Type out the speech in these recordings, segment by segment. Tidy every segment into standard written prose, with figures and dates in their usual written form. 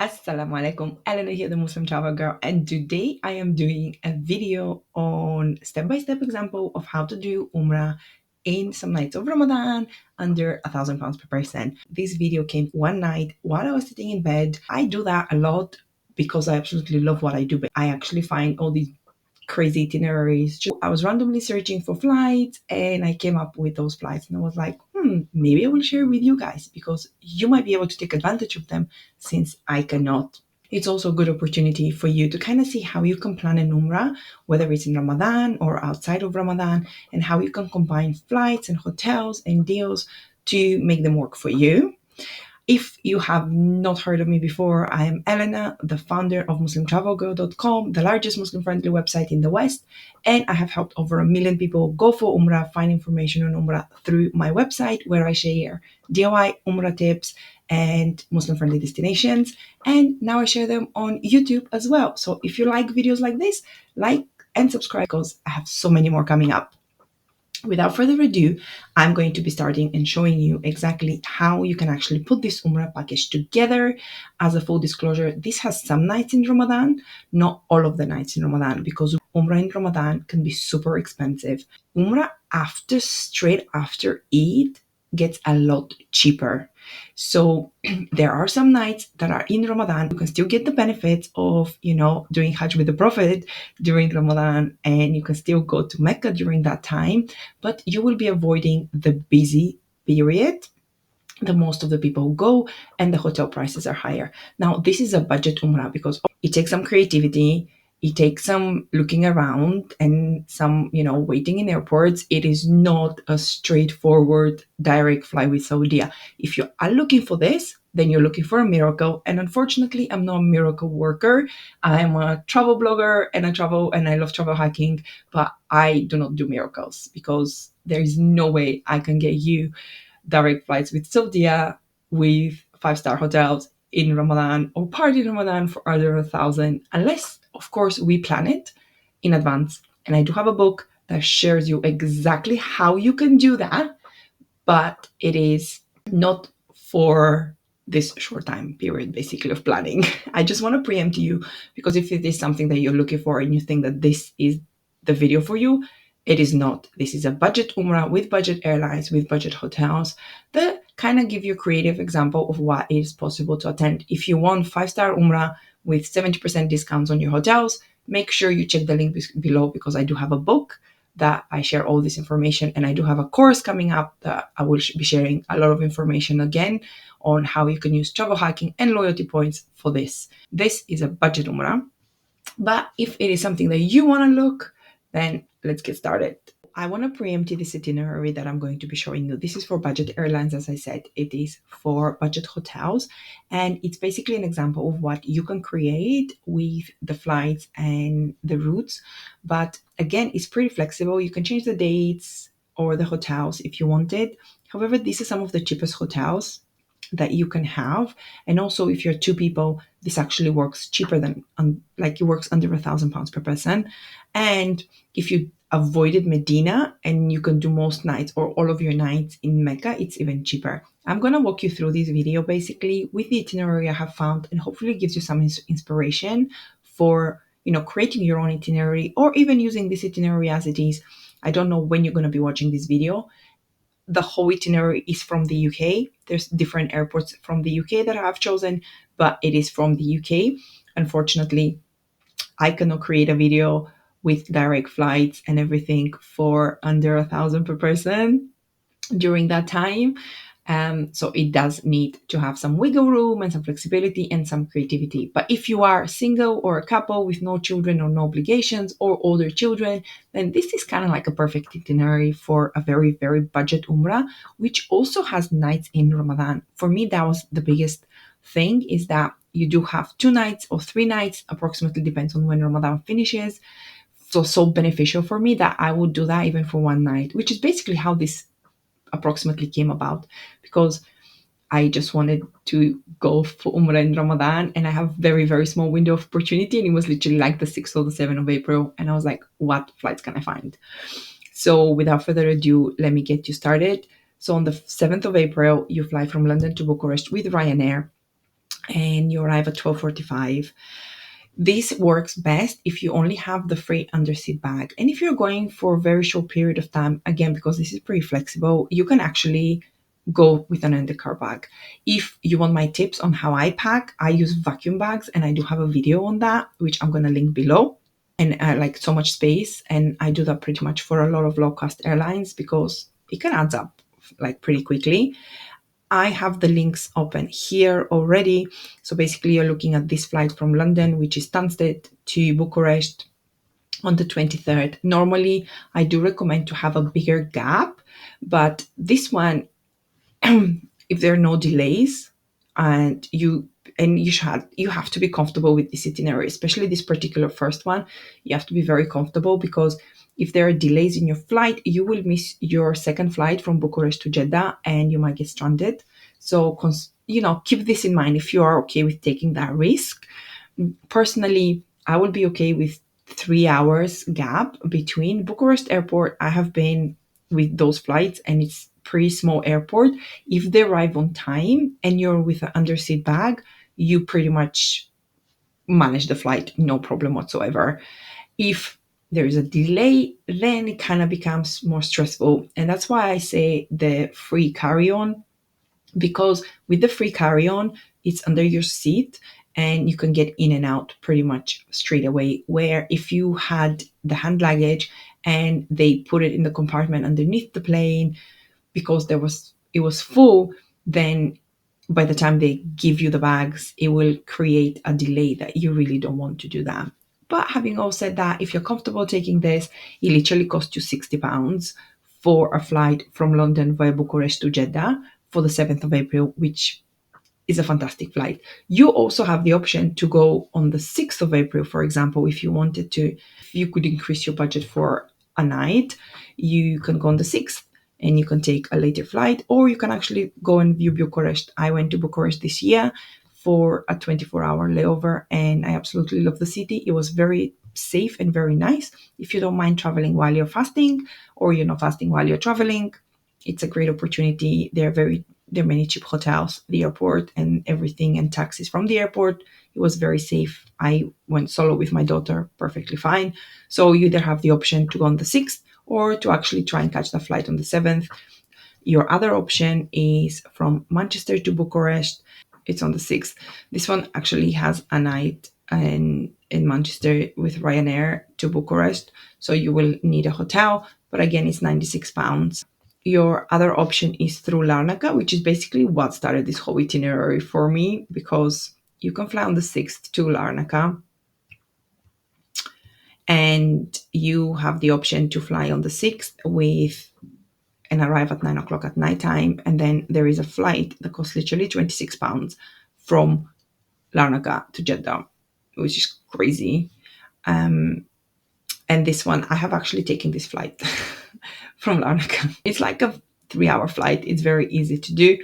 Assalamu alaikum, Elena here, the Muslim travel girl, and today I am doing a video on step-by-step example of how to do Umrah in some nights of Ramadan under £1,000 per person. This video came one night while I was sitting in bed. I do that a lot because I absolutely love what I do, but I actually find all these crazy itineraries. I was randomly searching for flights and I came up with those flights and I was like, maybe I will share with you guys because you might be able to take advantage of them since I cannot. It's also a good opportunity for you to kind of see how you can plan an Umrah, whether it's in Ramadan or outside of Ramadan, and how you can combine flights and hotels and deals to make them work for you. If you have not heard of me before, I am Elena, the founder of MuslimTravelGirl.com, the largest Muslim-friendly website in the West, and I have helped over 1 million people go for Umrah, find information on Umrah through my website where I share DIY Umrah tips and Muslim-friendly destinations, and now I share them on YouTube as well. So if you like videos like this, like and subscribe because I have so many more coming up. Without further ado, I'm going to be starting and showing you exactly how you can actually put this Umrah package together. As a full disclosure, this has some nights in Ramadan, not all of the nights in Ramadan, because Umrah in Ramadan can be super expensive. Umrah straight after Eid gets a lot cheaper. So there are some nights that are in Ramadan. You can still get the benefits of, doing Hajj with the Prophet during Ramadan, and you can still go to Mecca during that time, but you will be avoiding the busy period. The most of the people go and the hotel prices are higher. Now, this is a budget Umrah because it takes some creativity. It takes some looking around and some, waiting in airports. It is not a straightforward direct flight with Saudi. If you are looking for this, then you're looking for a miracle. And unfortunately, I'm not a miracle worker. I'm a travel blogger and I love travel hacking, but I do not do miracles because there is no way I can get you direct flights with Saudia, with 5-star hotels in Ramadan or party in Ramadan for under 1,000, unless, of course, we plan it in advance. And I do have a book that shares you exactly how you can do that, but it is not for this short time period, basically, of planning. I just want to preempt you because if it is something that you're looking for and you think that this is the video for you, it is not. This is a budget Umrah with budget airlines, with budget hotels that kind of give you a creative example of what is possible to attend. If you want 5-star Umrah with 70% discounts on your hotels, make sure you check the link below because I do have a book that I share all this information, and I do have a course coming up that I will be sharing a lot of information again on how you can use travel hacking and loyalty points for this. This is a budget Umrah, but if it is something that you want to look, then let's get started. I want to preempt this itinerary that I'm going to be showing you. This is for budget airlines, as I said. It is for budget hotels, and it's basically an example of what you can create with the flights and the routes. But again, it's pretty flexible. You can change the dates or the hotels if you wanted. However, these are some of the cheapest hotels that you can have, and also if you're 2 people, this actually works cheaper than it works under £1,000 per person. And if you avoided Medina and you can do most nights or all of your nights in Mecca, it's even cheaper. I'm going to walk you through this video basically with the itinerary I have found, and hopefully it gives you some inspiration for creating your own itinerary or even using this itinerary as it is. I don't know when you're going to be watching this video. The whole itinerary is from the UK. There's different airports from the UK that I have chosen, but it is from the UK. Unfortunately, I cannot create a video with direct flights and everything for under 1,000 per person during that time. So it does need to have some wiggle room and some flexibility and some creativity. But if you are single or a couple with no children or no obligations or older children, then this is kind of like a perfect itinerary for a very, very budget Umrah, which also has nights in Ramadan. For me, that was the biggest thing, is that you do have 2 nights or 3 nights, approximately depends on when Ramadan finishes. So beneficial for me that I would do that even for 1 night, which is basically how this approximately came about, because I just wanted to go for Umrah in Ramadan and I have very, very small window of opportunity, and it was literally like the 6th or the 7th of April, and I was like, what flights can I find? So without further ado, let me get you started. So on the 7th of April, you fly from London to Bucharest with Ryanair, and you arrive at 12:45. This works best if you only have the free underseat bag. And if you're going for a very short period of time, again, because this is pretty flexible, you can actually go with an undercar bag. If you want my tips on how I pack, I use vacuum bags, and I do have a video on that, which I'm going to link below. And I like so much space, and I do that pretty much for a lot of low-cost airlines because it can add up like pretty quickly. I have the links open here already. So basically you're looking at this flight from London, which is Stansted, to Bucharest on the 23rd. Normally, I do recommend to have a bigger gap, but this one, if there are no delays, and you have to be comfortable with this itinerary, especially this particular first one. You have to be very comfortable because if there are delays in your flight, you will miss your second flight from Bucharest to Jeddah and you might get stranded. So, keep this in mind if you are okay with taking that risk. Personally, I would be okay with 3 hours gap between Bucharest airport. I have been with those flights and it's pretty small airport. If they arrive on time and you're with an underseat bag, you pretty much manage the flight, no problem whatsoever. If there is a delay, then it kind of becomes more stressful. And that's why I say the free carry-on, because with the free carry-on, it's under your seat and you can get in and out pretty much straight away. Where if you had the hand luggage and they put it in the compartment underneath the plane because it was full, then by the time they give you the bags, it will create a delay that you really don't want to do that. But having all said that, if you're comfortable taking this, it literally costs you £60 for a flight from London via Bucharest to Jeddah for the 7th of April, which is a fantastic flight. You also have the option to go on the 6th of April, for example, if you wanted to. If you could increase your budget for a night, you can go on the 6th and you can take a later flight, or you can actually go and view Bucharest. I went to Bucharest this year for a 24-hour layover and I absolutely love the city. It was very safe and very nice. If you don't mind traveling while you're fasting or you're not fasting while you're traveling, it's a great opportunity. There are many cheap hotels, the airport and everything, and taxis from the airport. It was very safe. I went solo with my daughter, perfectly fine. So you either have the option to go on the 6th or to actually try and catch the flight on the 7th. Your other option is from Manchester to Bucharest. It's on the 6th. This one actually has a night in Manchester with Ryanair to Bucharest. So you will need a hotel, but again, it's £96. Your other option is through Larnaca, which is basically what started this whole itinerary for me, because you can fly on the 6th to Larnaca and you have the option to fly on the 6th and arrive at 9 o'clock at night time. And then there is a flight that costs literally £26 from Larnaca to Jeddah, which is crazy. And this one, I have actually taken this flight from Larnaca. It's like a 3-hour flight. It's very easy to do.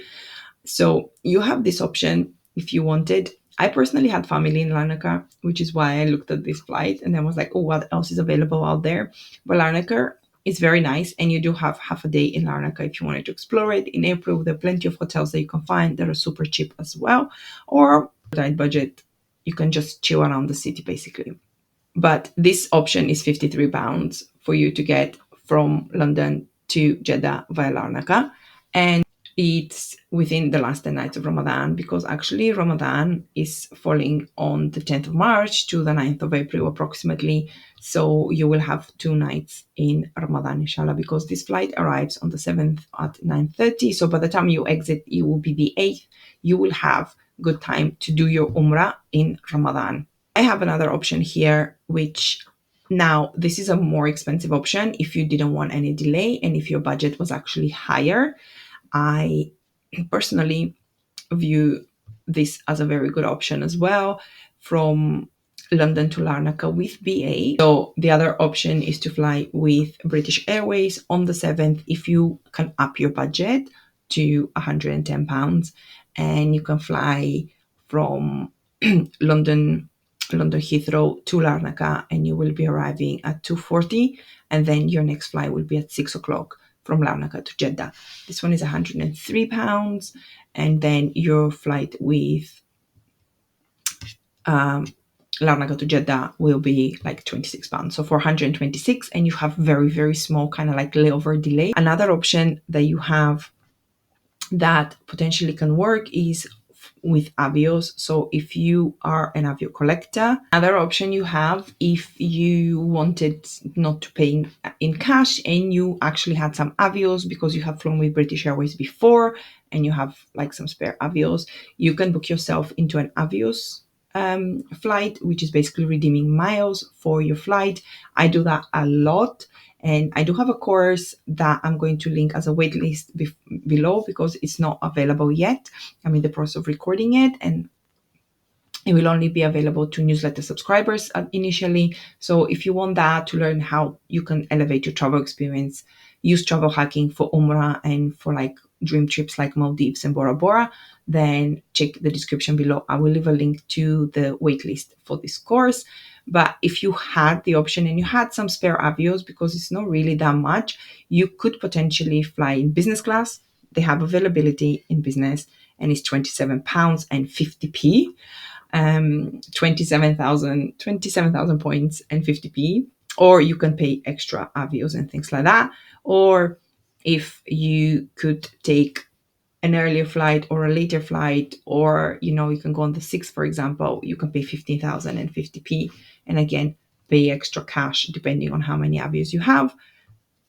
So you have this option if you wanted. I personally had family in Larnaca, which is why I looked at this flight and then was like, oh, what else is available out there? But Larnaca is very nice, and you do have half a day in Larnaca if you wanted to explore it. In April, there are plenty of hotels that you can find that are super cheap as well. Or tight budget, you can just chill around the city basically. But this option is £53 for you to get from London to Jeddah via Larnaca. And it's within the last 10 nights of Ramadan, because actually Ramadan is falling on the 10th of March to the 9th of April approximately. So you will have 2 nights in Ramadan, inshallah, because this flight arrives on the 7th at 9:30. So by the time you exit, it will be the 8th. You will have good time to do your Umrah in Ramadan. I have another option here, which now this is a more expensive option if you didn't want any delay and if your budget was actually higher. I personally view this as a very good option as well, from London to Larnaca with BA. So the other option is to fly with British Airways on the 7th if you can up your budget to £110, and you can fly from London Heathrow to Larnaca, and you will be arriving at 2:40, and then your next flight will be at 6 o'clock from Larnaca to Jeddah. This one is £103, and then your flight with Larnaca to Jeddah will be like £26. So 426, and you have very, very small kind of like layover delay. Another option that you have that potentially can work is with avios. So if you are an avio collector, another option you have if you wanted not to pay in cash and you actually had some avios because you have flown with British Airways before and you have like some spare avios, you can book yourself into an avios flight, which is basically redeeming miles for your flight. I do that a lot. And I do have a course that I'm going to link as a waitlist below because it's not available yet. I'm in the process of recording it, and it will only be available to newsletter subscribers initially. So if you want that to learn how you can elevate your travel experience, use travel hacking for Umrah and for like dream trips like Maldives and Bora Bora, then check the description below. I will leave a link to the waitlist for this course. But if you had the option and you had some spare avios, because it's not really that much, you could potentially fly in business class. They have availability in business and it's £27 and 50p. 27,000 points and 50p, or you can pay extra avios and things like that. Or if you could take an earlier flight or a later flight, or you can go on the 6th, for example, you can pay 15,000 and 50p, and again pay extra cash depending on how many avios you have.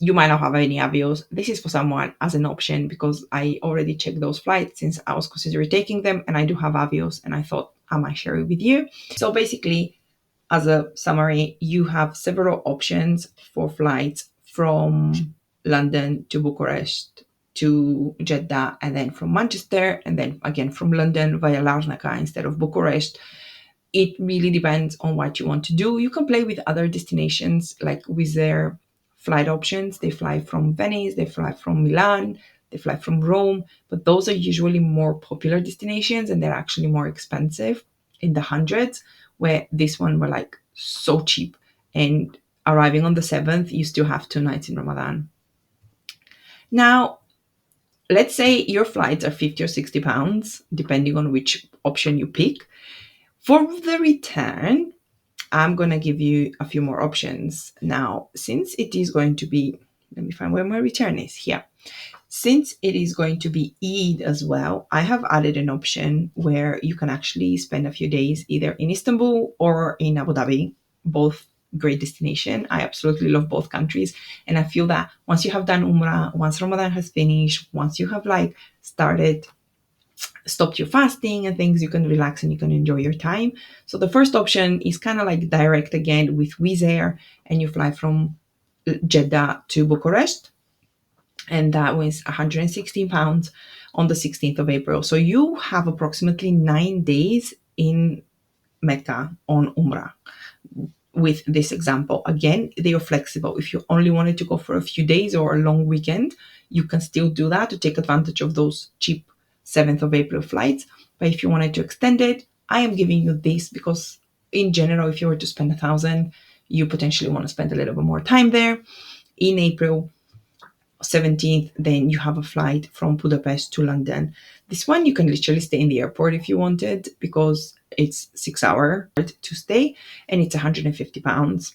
You might not have any avios. This is for someone as an option because I already checked those flights since I was considering taking them, and I do have avios, and I thought I might share it with you. So basically, as a summary, you have several options for flights from London to Bucharest to Jeddah, and then from Manchester, and then again from London via Larnaca instead of Bucharest. It really depends on what you want to do. You can play with other destinations, like with their flight options. They fly from Venice, they fly from Milan, they fly from Rome, but those are usually more popular destinations and they're actually more expensive, in the hundreds, where this one were like so cheap. And arriving on the 7th, you still have 2 nights in Ramadan. Now, let's say your flights are 50 or 60 pounds, depending on which option you pick. For the return, I'm going to give you a few more options. Now, since it is going to be, let me find where my return is here. Since it is going to be Eid as well, I have added an option where you can actually spend a few days either in Istanbul or in Abu Dhabi, both great destination. I absolutely love both countries. And I feel that once you have done Umrah, once Ramadan has finished, once you have like stopped your fasting and things, you can relax and you can enjoy your time. So the first option is kind of like direct again with Wizz Air, and you fly from Jeddah to Bucharest, and that was £116 on the 16th of April. So you have approximately 9 days in Mecca on Umrah. With this example, again, they are flexible. If you only wanted to go for a few days or a long weekend, you can still do that to take advantage of those cheap 7th of April flights. But if you wanted to extend it, I am giving you this because in general, if you were to spend 1,000, you potentially want to spend a little bit more time there. In April 17th, then you have a flight from Budapest to London. This one, you can literally stay in the airport if you wanted because it's 6 hours to stay and it's £150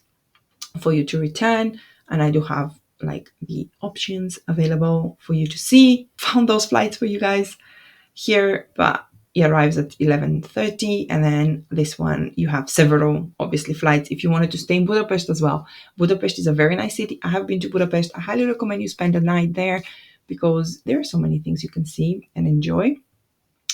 for you to return. And I do have like the options available for you to see. Found those flights for you guys here, but it arrives at 11:30, and then this one you have several obviously flights if you wanted to stay in Budapest as well. Budapest is a very nice city. I have been to Budapest. I highly recommend you spend a night there because there are so many things you can see and enjoy.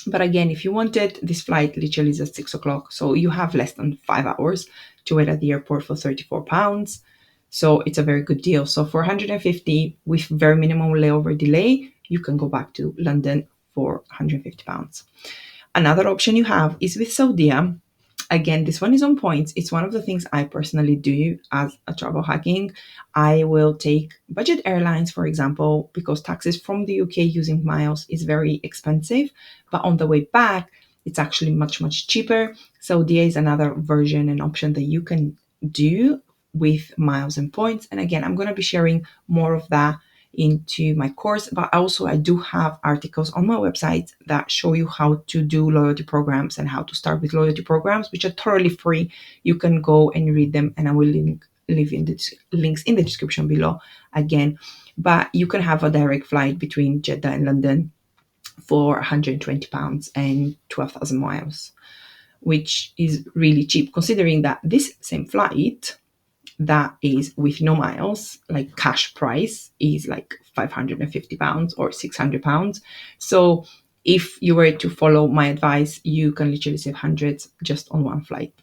But again, if you wanted, this flight literally is at 6 o'clock, so you have less than 5 hours to wait at the airport for £34. So it's a very good deal. So for 150 with very minimal layover delay, you can go back to London for £150. Another option you have is with Saudia. Again, this one is on points. It's one of the things I personally do as a travel hacking. I will take budget airlines, for example, because taxes from the UK using miles is very expensive. But on the way back, it's actually much, much cheaper. Saudia is another version and option that you can do with miles and points. And again, I'm going to be sharing more of that into my course, but also I do have articles on my website that show you how to do loyalty programs and how to start with loyalty programs, which are totally free. You can go and read them, and I will leave in the links in the description below again. But you can have a direct flight between Jeddah and London for £120 and 12,000 miles, which is really cheap considering that this same flight that is with no miles, like cash price, is like £550 or £600. So if you were to follow my advice, you can literally save hundreds just on one flight.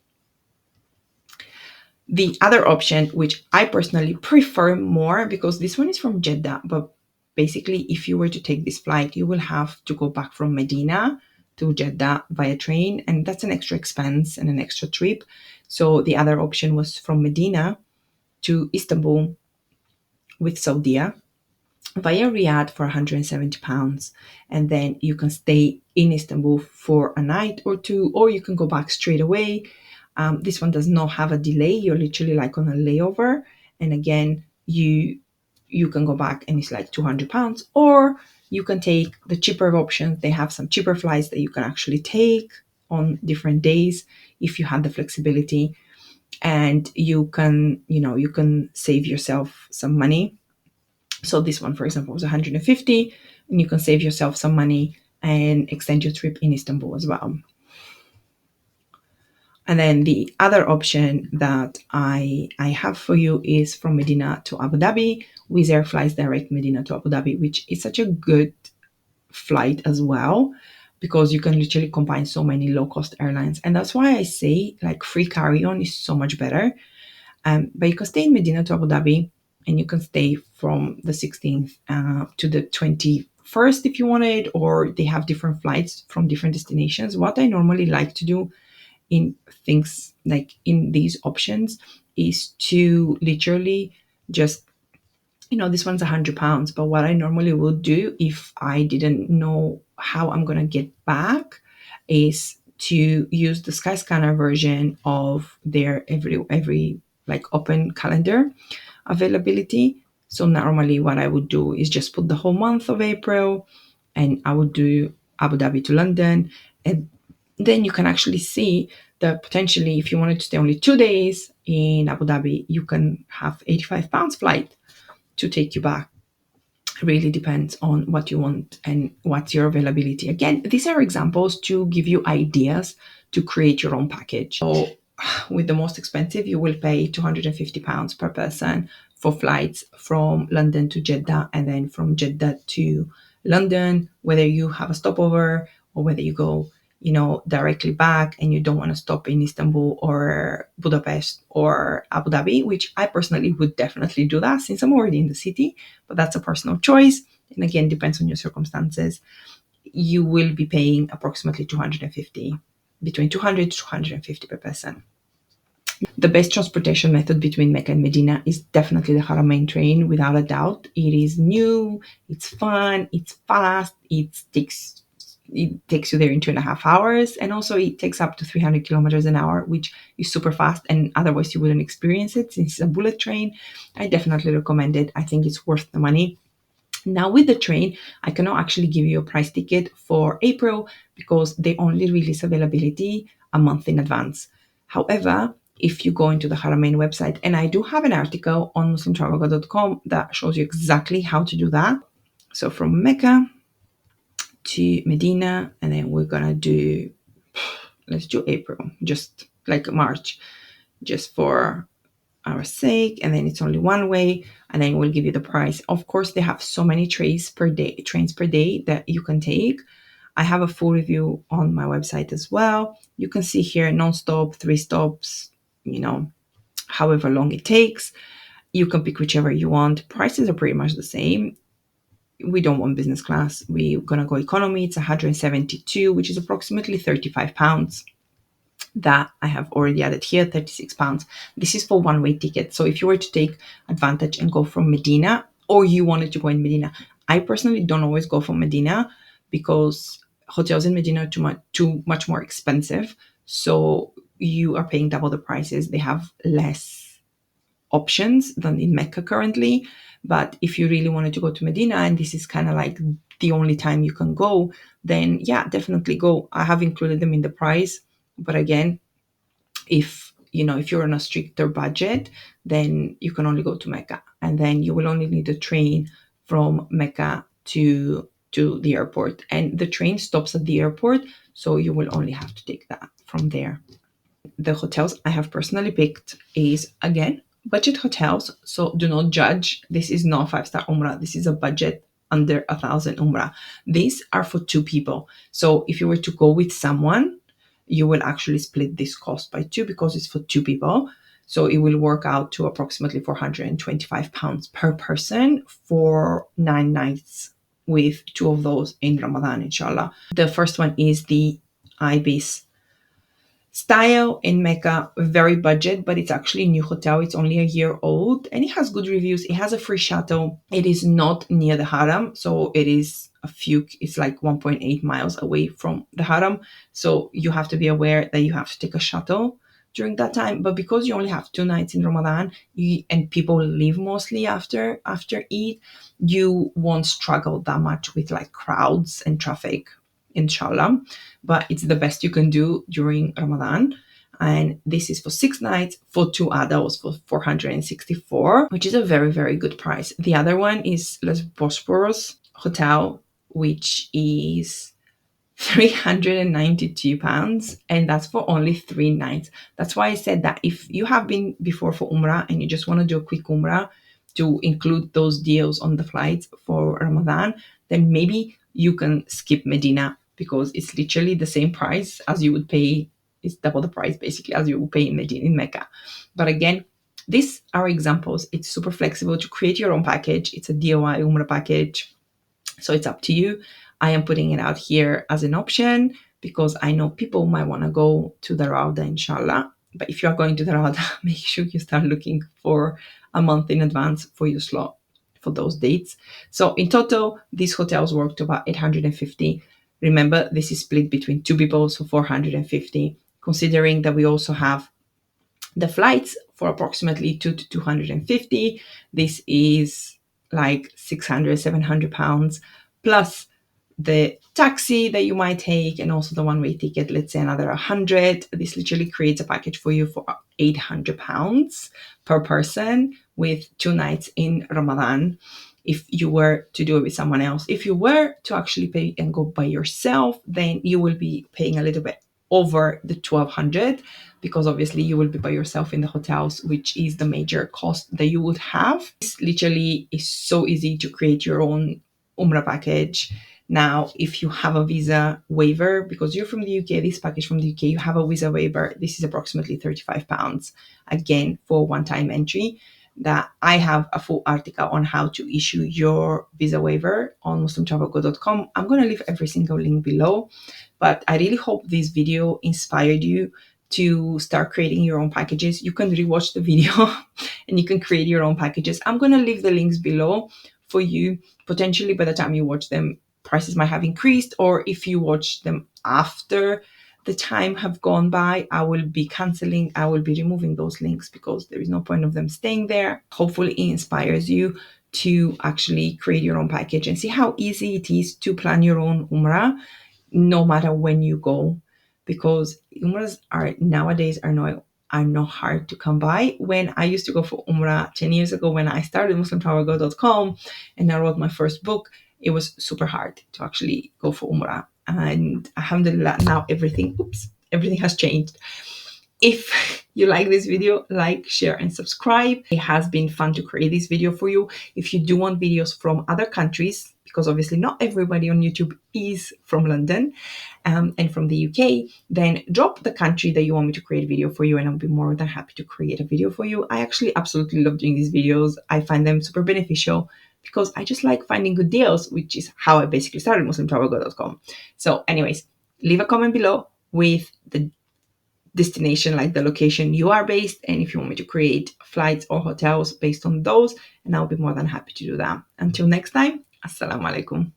The other option, which I personally prefer more, because this one is from Jeddah, but basically if you were to take this flight, you will have to go back from Medina to Jeddah via train, and that's an extra expense and an extra trip. So the other option was from Medina to Istanbul with Saudia via Riyadh for £170. And then you can stay in Istanbul for a night or two, or you can go back straight away. This one does not have a delay. You're literally like on a layover. And again, you can go back and it's like £200, or you can take the cheaper options. They have some cheaper flights that you can actually take on different days if you have the flexibility, and you can save yourself some money. So this one, for example, was 150, and you can save yourself some money and extend your trip in Istanbul as well. And then the other option that I have for you is from Medina to Abu Dhabi. Wizz Air flies direct Medina to Abu Dhabi, which is such a good flight as well, because you can literally combine so many low-cost airlines. And that's why I say like free carry-on is so much better. But you can stay in Medina to Abu Dhabi, and you can stay from the 16th to the 21st if you wanted, or they have different flights from different destinations. What I normally like to do in things like in these options is to literally just, this one's £100, but what I normally would do if I didn't know how I'm going to get back is to use the Skyscanner version of their every like open calendar availability. So normally what I would do is just put the whole month of April, and I would do Abu Dhabi to London, and then you can actually see that potentially if you wanted to stay only 2 days in Abu Dhabi, you can have £85 flight to take you back. It really depends on what you want and what's your availability. Again, these are examples to give you ideas to create your own package. So with the most expensive, you will pay £250 per person for flights from London to Jeddah, and then from Jeddah to London, whether you have a stopover or whether you go directly back and you don't want to stop in Istanbul or Budapest or Abu Dhabi, which I personally would definitely do that since I'm already in the city, but that's a personal choice. And again, depends on your circumstances. You will be paying approximately 250, between 200 to 250 per person. The best transportation method between Mecca and Medina is definitely the Haramain Train, without a doubt. It is new, it's fun, it's fast, it takes you there in 2.5 hours, and also it takes up to 300 kilometers an hour, which is super fast, and otherwise you wouldn't experience it since it's a bullet train. I definitely recommend it. I think it's worth the money. Now with the train, I cannot actually give you a price ticket for April because they only release availability a month in advance. However, if you go into the Haramain website, and I do have an article on muslimtravelguide.com that shows you exactly how to do that. So from Mecca to Medina, and then we're gonna do, let's do April, just like March, just for our sake, and then it's only one way, and then we'll give you the price. Of course, they have so many trains per day that you can take. I have a full review on my website as well. You can see here non-stop, 3 stops, however long it takes. You can pick whichever you want. Prices are pretty much the same. We don't want business class. We're gonna go economy. It's 172, which is approximately £35. That I have already added here, £36. This is for one-way ticket. So if you were to take advantage and go from Medina, or you wanted to go in Medina, I personally don't always go from Medina because hotels in Medina are too much more expensive. So you are paying double the prices. They have less options than in Mecca currently. But if you really wanted to go to Medina and this is kind of like the only time you can go, then yeah, definitely go. I have included them in the price. But again, if you're on a stricter budget, then you can only go to Mecca, and then you will only need a train from Mecca to the airport, and the train stops at the airport, so you will only have to take that from there. The hotels I have personally picked is, again, budget hotels, so do not judge. This is not 5-star Umrah. This is a budget under 1,000 Umrah. These are for two people. So if you were to go with someone, you will actually split this cost by two because it's for two people. So it will work out to approximately £425 per person for 9 nights, with two of those in Ramadan, inshallah. The first one is the Ibis style in Mecca, very budget, but it's actually a new hotel. It's only a year old and it has good reviews. It has a free shuttle. It is not near the Haram, so it's like 1.8 miles away from the Haram. So you have to be aware that you have to take a shuttle during that time. But because you only have 2 nights in Ramadan, and people leave mostly after Eid, you won't struggle that much with like crowds and traffic, inshallah. But it's the best you can do during Ramadan. And this is for 6 nights for 2 adults for 464, which is a very, very good price. The other one is Les Bosphorus Hotel, which is £392, and that's for only 3 nights. That's why I said that if you have been before for Umrah and you just want to do a quick Umrah to include those deals on the flights for Ramadan, then maybe you can skip Medina, because it's literally the same price as you would pay. It's double the price basically as you would pay in Medina, in Mecca. But again, these are examples. It's super flexible to create your own package. It's a DIY Umrah package, so it's up to you. I am putting it out here as an option because I know people might want to go to the Rauda, inshallah. But if you are going to the Rauda, make sure you start looking for a month in advance for your slot for those dates. So in total, these hotels work to about 850. Remember, this is split between two people, so 450, considering that we also have the flights for approximately 250. This is like 600, 700 pounds, plus the taxi that you might take, and also the one-way ticket, let's say another 100. This literally creates a package for you for £800 per person with 2 nights in Ramadan. If you were to do it with someone else, if you were to actually pay and go by yourself, then you will be paying a little bit over the 1,200, because obviously you will be by yourself in the hotels, which is the major cost that you would have. This literally is so easy to create your own Umrah package. Now, if you have a visa waiver, because you're from the UK, this package from the UK, you have a visa waiver. This is approximately £35, again, for one-time entry. That I have a full article on how to issue your visa waiver on muslimtravelgo.com. I'm going to leave every single link below. But I really hope this video inspired you to start creating your own packages. You can rewatch the video and you can create your own packages. I'm going to leave the links below for you. Potentially by the time you watch them, prices might have increased, or if you watch them after the time have gone by, I will be removing those links because there is no point of them staying there. Hopefully it inspires you to actually create your own package and see how easy it is to plan your own Umrah no matter when you go, because Umrahs nowadays are not hard to come by. When I used to go for Umrah 10 years ago, when I started muslimtravelgo.com and I wrote my first book, it was super hard to actually go for Umrah. And alhamdulillah, now everything has changed. If you like this video, like, share, and subscribe. It has been fun to create this video for you. If you do want videos from other countries, because obviously not everybody on YouTube is from London and from the UK, then drop the country that you want me to create a video for you, and I'll be more than happy to create a video for you. I actually absolutely love doing these videos. I find them super beneficial because I just like finding good deals, which is how I basically started muslimtravelgo.com. So anyways, leave a comment below with the destination, like the location you are based, and if you want me to create flights or hotels based on those, and I'll be more than happy to do that. Until next time, assalamu alaikum.